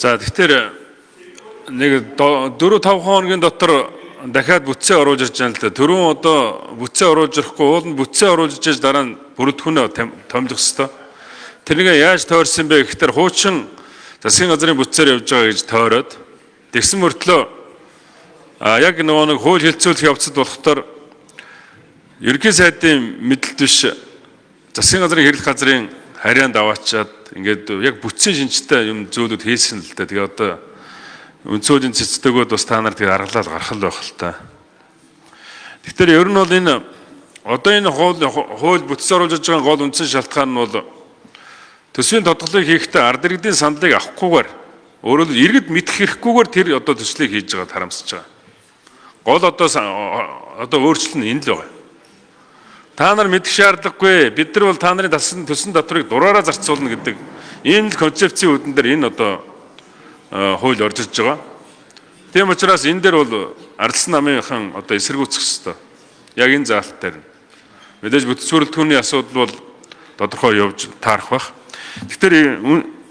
За тэгэхээр нэг 4-5 хоногийн дотор дахиад бүтцээ оруулж ирж байгаа л да. Түрүүн одоо бүтцээ оруулж ирэхгүй уул нь бүтцээ оруулж иж дараа нь бүрэлдэхүүнээ томилох ёстой. Тэрнийг яаж тойрсон бэ гэхээр хуучин засгийн газрын бүтцээр явж байгаа гэж тойроод тэгсэн мөртлөө яг нөгөө нэг хууль хэлцүүлэх явцад болохдоор ерөнхий сайдын мэдэлт биш засгийн газрын хэрэглэх газрын харьяанд аваачаад ингээд яг бүтцийн шинжтэй юм зүйлүүд хийсэн л да. Тэгээ одоо үндсүүлийн цэцтэгүүд бас та нар тэгээ аргалал гаргах л байх л та. Тэгэхээр ер нь бол энэ одоо энэ хууль бүтц оруулж байгаа гол үндсэн шалтгаан нь бол төсвийн тодголыг хийхдээ ард иргэдийн саналыг авахгүйгээр өөрөөр хэлбэл иргэд мэдэх хэрэггүйгээр тэр одоо төслийг хийж байгаад харамсаж байгаа. Гол одоо өөрчлөлт нь энэ л байгаа. Та нар мэдэх шаардлагагүй. Бид нар бол та нарын төссөн доторыг дураараа зарцуулна гэдэг энэ л концепцийн үдэн дээр энэ одоо хууль орж ирж байгаа. Тийм учраас энэ дээр бол арилсан намынхан одоо эсэргүүцэх ёстой. Яг энэ заалт дээр. Мэдээж бүтц бүрэлдэхүүний асуудал бол тодорхой явж таарах байх. Тэгэхээр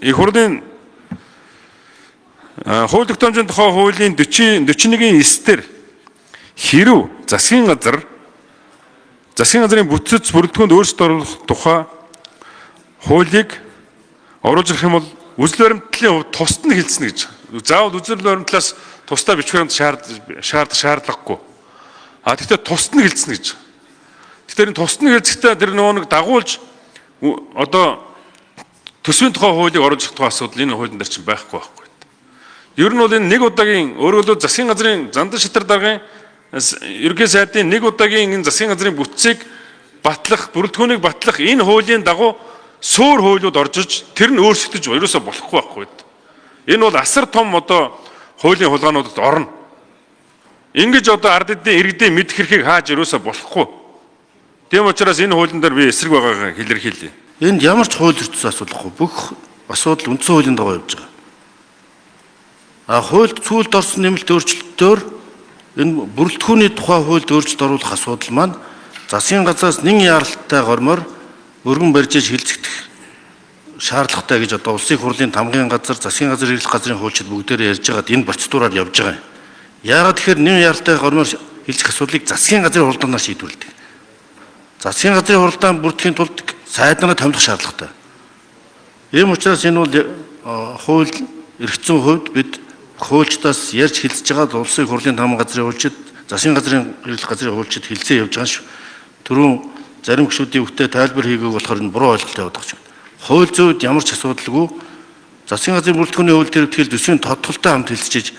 их хурлын хууль тогтоомжийн тухай хуулийн 41-9 дээр хэрв засгийн газрын бүтц бүрэлдэхүүнд өөрчлөлт оруулах тухай хуулийг оруулж ирэх юм бол үзэл баримтлалын хувьд тусад нь хэлсэн гэж. Заавал үзэл баримтлалаас тусдаа бичвэрт шаардлагагүй. Тэгтээ тусад нь хэлсэн гэж. Тэгэхээр энэ тусад нь хэлцэхдээ тэр нөгөө нэг дагуулж одоо төсвийн тухай хуулийг оруулж ирэх тухай асуудал энэ хуулийн дээр чинь байхгүй байхгүй. Ер нь бол энэ нэг удаагийн өөрөөр хэлбэл засгийн газрын Зандан шатар даргын ерөнхий сайдын нэг удаагийн энэ засгийн газрын бүтцийг батлах, бүрэлдэхүүнийг батлах энэ хуулийн дагуу суур хуулиуд орж иж тэр нь өөрчлөгдөж ерөөсөө болохгүй байхгүй. Энэ бол асар том одоо хуулийн хулгаануудад орно. Ингэж одоо ард иргэдийн мэдэх хэрхийг хааж ерөөсөө болохгүй. Тийм учраас энэ хуулийн дээр би эсрэг байгаагаа илэрхийлье. Энд ямар ч хууль эрхцээ асуудалгүй. Бүх асуудал үндсэн хуулийн дагуу явж байгаа. Хуульд цүүлд орсон нэмэлт өөрчлөлтөөр энэ бүрэлдэхүүний тухай хуульд өөрчлөлт оруулах асуудал маань засгийн газраас нэн яаралтай гормоор өргөн барьж хилцэгдэх шаардлагатай гэж одоо улсын хурлын тамгын газар, засгийн газар, хэрэглэх газрын хуульчид бүгдээрээ ярьж байгаад энэ процедураар явж байгаа юм. Яагаад тэгэхээр нэн яаралтай гормоор хилцэх асуудлыг засгийн газрын хуралдаанаар шийдвэрлэдэг. Засгийн газрын хуралдаан бүрдэхийн тулд сайднараа томилох шаардлагатай. Ийм учраас энэ бол хууль эрхцэн хувьд бид хуульчдаас ярьж хэлцэж байгаа улсын хурлын тамгын газрын хуульчид, засгийн газрын хэрэглэх газрын хуульчид хэлцээ явж байгаа шүү. Түрүүн зарим гишүүдийн өвтө тайлбар хийгээг болохоор энэ буруу ойлголт яваад байгаа юм. Хууль зүйд ямар ч асуудалгүй засгийн газрын бүрэлдэхүүний хууль дээр ихтгэл төсвийн тодтолтой хамт хэлцэж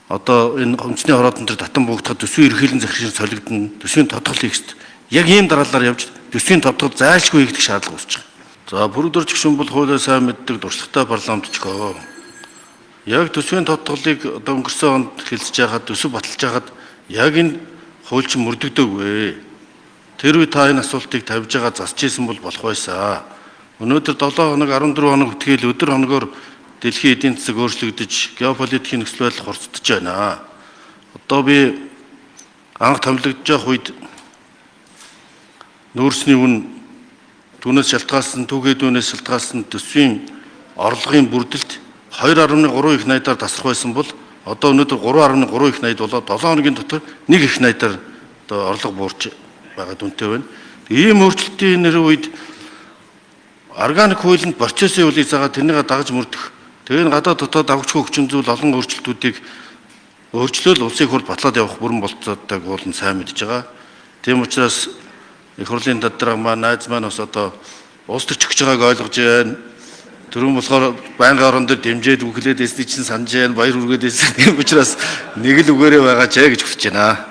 одоо энэ үндэсний хороодан дээр татан буугдахад төсвийн ерөнхийлөн захирагчид солигдно, төсвийн тодтол хийх ёстой. Яг ийм дараалалаар явж төсвийн тодтол зайлшгүй хийгдэх шаардлага үүсэж байгаа. За бүрдүрч гишүүн бол хуулиа сайн мэддэг дурслагатай парламент ч гоо. Яг төсвийн тодтолыг одоо өнгөрсөн онд хэлцэж байхад төсөв баталж байхад яг энэ хууль чинь мөрдөгдөөгүй. Тэр үе та энэ асуултыг тавьж байгаа засч ийсэн бол болох байсан. Өнөөдөр 7 хоног 14 хоног үтгэл өдөр хоногоор дэлхийн эдийн засаг өөрчлөгдөж геополитикийн нөхцөл байдал хурцдаж байна. Одоо би анх томилогдож явах үед нүүрсний үн түүнээс шалтгаалсан, түүгээ дүүнээс шалтгаалсан төсвийн орлогын бүрдэлт 2.3 их найдаар тасрах байсан бол одоо өнөөдөр 3.3 их найд болоод 7 хоногийн дотор 1 их найдаар одоо орлого буурч байгаа дүнтэй байна. Ийм өөрчлөлтийн нэр үед органик хуулинд процессын хуулийг заагаад тэрнийг дагаж мөрдөх. Тэгээ гадаад дотоод давгчгүй хүчин зүйл олон өөрчлөлтүүдийг өөрчлөөл улсын хурд батлаад явах бүрэн болцооддаг уулын сайн мэдж байгаа. Тийм учраас их хурлын дарга маань найз маань бас одоо улс төрч өгч байгааг ойлгож байна. Түрүүн болохоор байнгын орон дээр дэмжээд үхлээд эсний чинь санаж байна, баяр хүргээд эсэх. Тийм учраас нэг л үгээрээ байгаа ч гэж хүсэж байна.